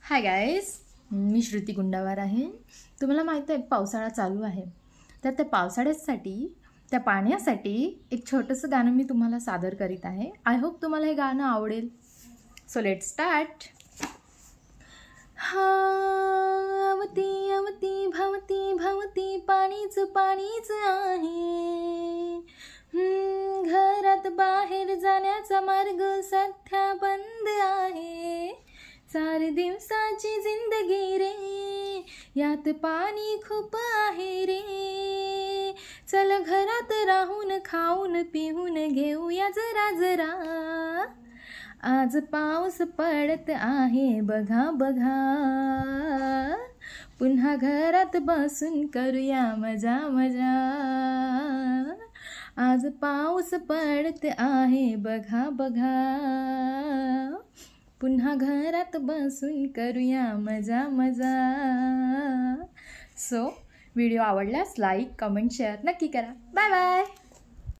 Hi guys, मी श्रुती गुंडावार आहे. तुम्हाला माहीत आहे पावसाळा चालू आहे, तर त्या पावसाळ्यासाठी त्या पाण्यासाठी एक छोटंसं गाणं मी तुम्हाला सादर करीत आहे. आय होप तुम्हाला हे गाणं आवडेल. So let start. अवती अवती भवती भवती पाणीच पाणीच आहे. घरात बाहेर जाण्याचा मार्ग सध्या बंद आहे. 4 दिवसाची जिंदगी रे, यात पाणी खूप आहे रे. चल घरात राहून खाऊन पिऊन घेऊया जरा जरा. आज पाऊस पडत आहे बघा बघा. पुन्हा घरात बसून करूया मजा मजा. आज पाऊस पडत आहे बघा बघा. पुन्हा घरात बसून करूया मजा मजा. सो व्हिडिओ आवडल्यास लाईक कमेंट शेअर नक्की करा. Bye bye.